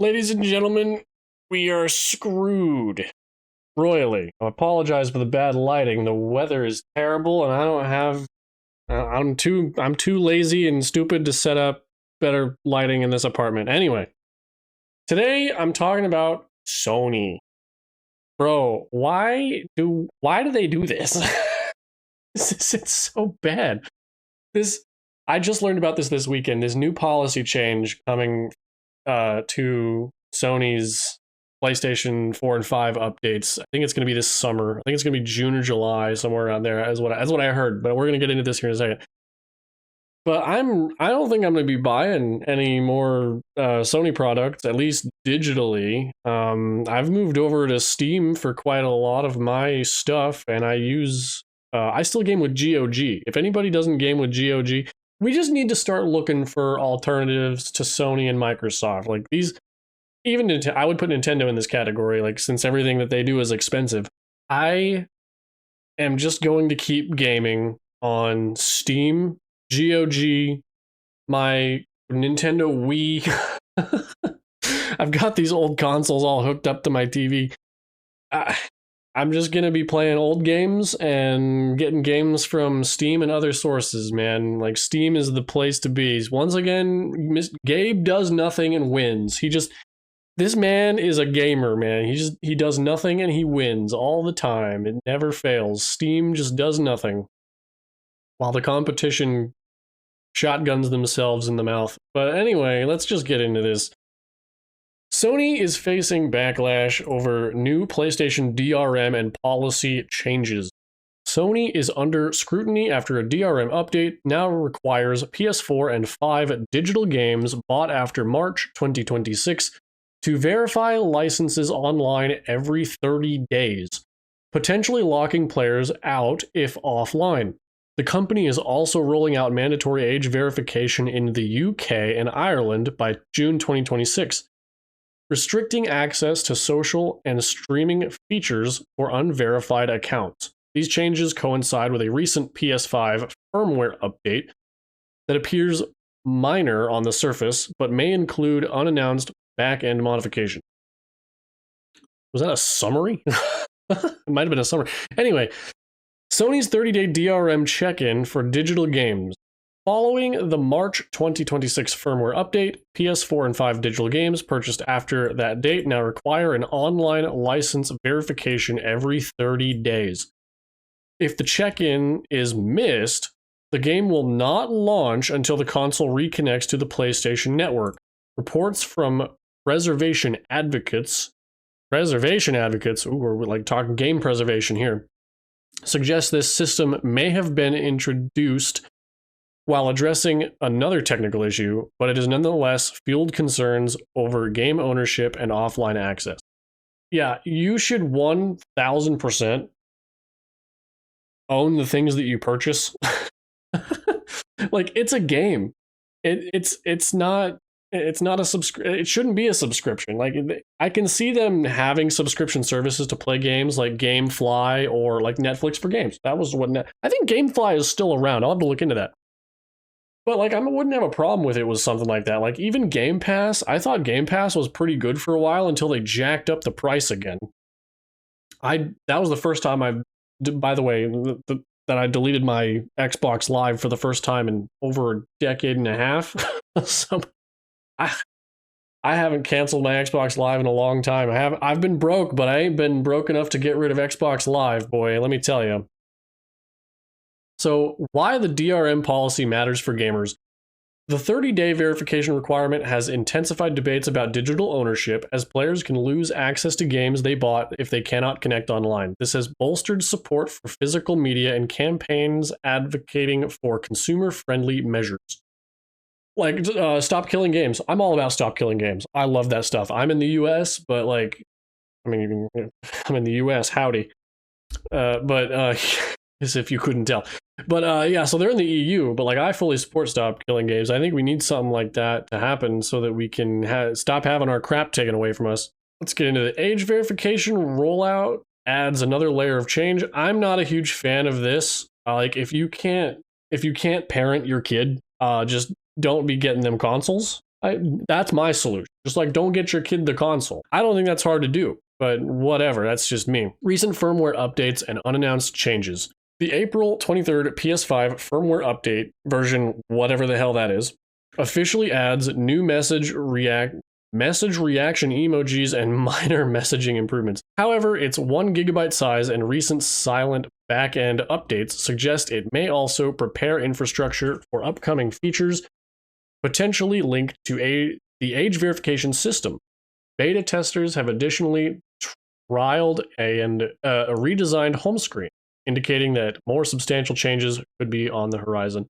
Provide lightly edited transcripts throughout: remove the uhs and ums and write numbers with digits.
Ladies and gentlemen, we are screwed royally. I apologize for the bad lighting. The weather is terrible, and I don't have. I'm too lazy and stupid to set up better lighting in this apartment. Anyway, today I'm talking about Sony. Bro, why do they do this? It's so bad. This I just learned about this weekend. This new policy change coming to Sony's PlayStation 4 and 5 updates. I think it's going to be this summer. I think it's going to be June or July, somewhere around there. That's what I heard. But we're going to get into this here in a second. But I don't think I'm going to be buying any more Sony products, at least digitally. I've moved over to Steam for quite a lot of my stuff, and I still game with GOG. If anybody doesn't game with GOG, we just need to start looking for alternatives to Sony and Microsoft. Like these, even I would put Nintendo in this category. Like since everything that they do is expensive, I am just going to keep gaming on Steam, GOG, my Nintendo Wii. I've got these old consoles all hooked up to my TV. I'm just going to be playing old games and getting games from Steam and other sources, man. Like, Steam is the place to be. Once again, Gabe does nothing and wins. This man is a gamer, man. He does nothing and he wins all the time. It never fails. Steam just does nothing, while the competition shotguns themselves in the mouth. But anyway, let's just get into this. Sony is facing backlash over new PlayStation DRM and policy changes. Sony is under scrutiny after a DRM update now requires PS4 and 5 digital games bought after March 2026 to verify licenses online every 30 days, potentially locking players out if offline. The company is also rolling out mandatory age verification in the UK and Ireland by June 2026. Restricting access to social and streaming features for unverified accounts. These changes coincide with a recent PS5 firmware update that appears minor on the surface, but may include unannounced back-end modification. Was that a summary? It might have been a summary. Anyway, Sony's 30-day DRM check-in for digital games. Following the March 2026 firmware update, PS4 and 5 digital games purchased after that date now require an online license verification every 30 days. If the check-in is missed, the game will not launch until the console reconnects to the PlayStation Network. Reports from reservation advocates, ooh, we're like talking game preservation here, suggest this system may have been introduced while addressing another technical issue, but it has nonetheless fueled concerns over game ownership and offline access. Yeah, you should 1000% own the things that you purchase. Like, it's a game. It's not it shouldn't be a subscription. Like, I can see them having subscription services to play games like GameFly or like Netflix for games. That was what I think GameFly is still around. I'll have to look into that. But like, I wouldn't have a problem with it with something like that. Like, even Game Pass, I thought Game Pass was pretty good for a while until they jacked up the price again. That was the first time by the way, that I deleted my Xbox Live for the first time in over a decade and a half. So I haven't canceled my Xbox Live in a long time. I've been broke, but I ain't been broke enough to get rid of Xbox Live, boy, let me tell you. So, why the DRM policy matters for gamers. The 30-day verification requirement has intensified debates about digital ownership, as players can lose access to games they bought if they cannot connect online. This has bolstered support for physical media and campaigns advocating for consumer-friendly measures. Like, stop killing games. I'm all about stop killing games. I love that stuff. I'm in the US, but like, I'm in the US, howdy. As if you couldn't tell. But yeah, so they're in the EU, but like, I fully support stop killing games. I think we need something like that to happen so that we can stop having our crap taken away from us. Let's get into the age verification rollout. Adds another layer of change. I'm not a huge fan of this. Like, if you can't parent your kid, just don't be getting them consoles. That's my solution. Just like, don't get your kid the console. I don't think that's hard to do, but whatever. That's just me. Recent firmware updates and unannounced changes. The April 23rd PS5 firmware update, version whatever the hell that is, officially adds new message reaction emojis and minor messaging improvements. However, its 1 gigabyte size and recent silent backend updates suggest it may also prepare infrastructure for upcoming features potentially linked to the age verification system. Beta testers have additionally trialed a redesigned home screen, indicating that more substantial changes could be on the horizon.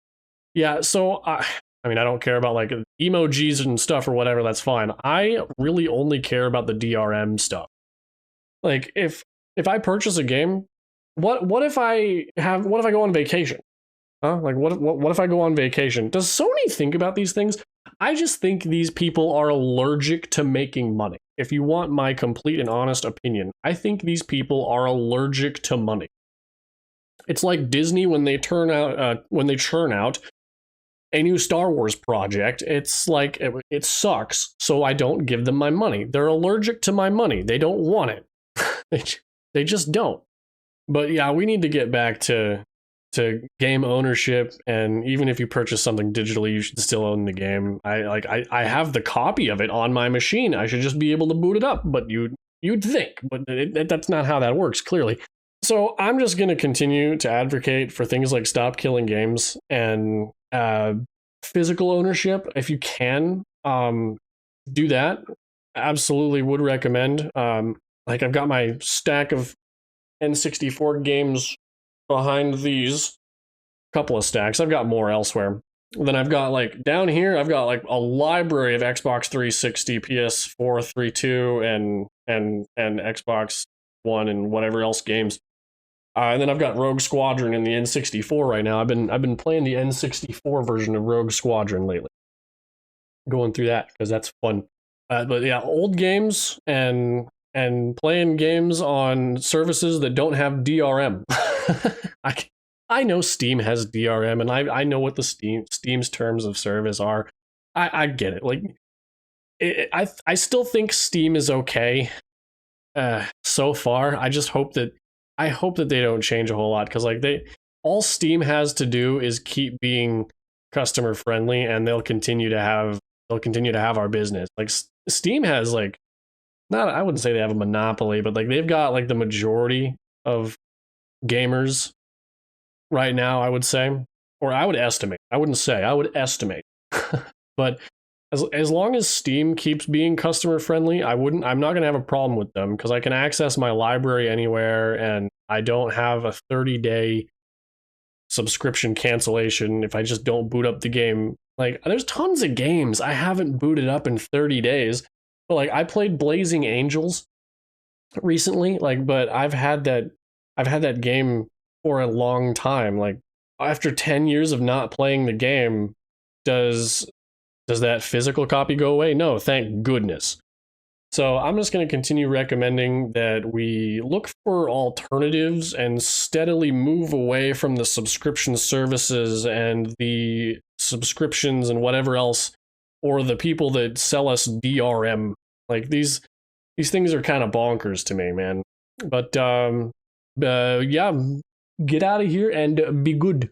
Yeah, so I mean, I don't care about like emojis and stuff or whatever, that's fine. I really only care about the DRM stuff. Like if I purchase a game, what if I go on vacation? Huh? Like what if I go on vacation? Does Sony think about these things? I just think these people are allergic to making money. If you want my complete and honest opinion, I think these people are allergic to money. It's like Disney when they churn out a new Star Wars project. It's like it sucks, so I don't give them my money. They're allergic to my money. They don't want it. They just don't. But yeah, we need to get back to game ownership, and even if you purchase something digitally, you should still own the game. I have the copy of it on my machine. I should just be able to boot it up, but you'd think, but that's not how that works, clearly. So I'm just going to continue to advocate for things like stop killing games and physical ownership. If you can do that, absolutely would recommend. Like I've got my stack of N64 games behind these couple of stacks. I've got more elsewhere. Then I've got like down here, I've got like a library of Xbox 360, PS4 32, and Xbox One and whatever else games. And then I've got Rogue Squadron in the N64 right now. I've been playing the N64 version of Rogue Squadron lately. Going through that because that's fun. But yeah, old games and playing games on services that don't have DRM. I know Steam has DRM, and I know what the Steam's terms of service are. I get it. Like, I still think Steam is okay. So far, I hope that they don't change a whole lot, because like all Steam has to do is keep being customer friendly, and they'll continue to have our business. Like Steam has like, I wouldn't say they have a monopoly, but like they've got like the majority of gamers right now, I would say, or I would estimate. I wouldn't say, I would estimate. But as long as Steam keeps being customer friendly, I'm not going to have a problem with them, because I can access my library anywhere, and I don't have a 30-day subscription cancellation if I just don't boot up the game. Like, there's tons of games I haven't booted up in 30 days. But like, I played Blazing Angels recently, like, but I've had that game for a long time. Like, after 10 years of not playing the game, does that physical copy go away? No, thank goodness. So I'm just going to continue recommending that we look for alternatives and steadily move away from the subscription services and the subscriptions and whatever else, or the people that sell us DRM. Like, these things are kind of bonkers to me, man. But yeah, get out of here and be good.